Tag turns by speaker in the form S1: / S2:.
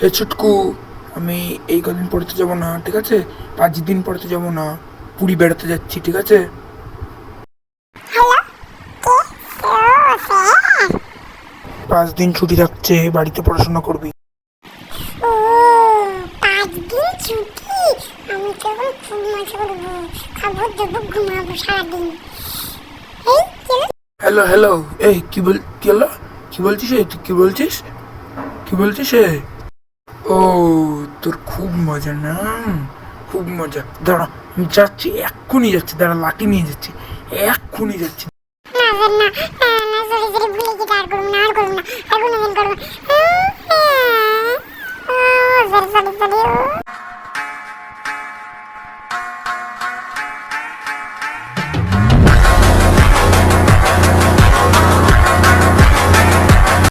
S1: এ ছুটকু, আমি এই কদিন পড়তে যাবো না, ঠিক আছে? 5 দিন পড়তে যাবো না, পুরী বেড়াতে যাচ্ছি, ঠিক আছে?
S2: হ্যালো, কে? ও স্যার।
S1: 5 দিন ছুটি থাকছে, বাড়িতে পড়াশোনা করবি।
S2: ও, 5 দিন ছুটি। আমি কেবল খুব মজা করবো, খাবো দেবো, ঘুমাবো সারাদিন। এই চলো।
S1: হ্যালো হ্যালো, এই কি হলো? কি বলছিস? তুই কি বলছিস? কি বলছিস? ও, তোর খুব মজা না? খুব মজা। দাঁড়া, আমি যাচ্ছি, এক্ষুনি যাচ্ছি, দাঁড়া লাঠি নিয়ে যাচ্ছি, এক্ষুনি যাচ্ছি।
S2: না স্যার, না, না, সরি সরি, ভুলে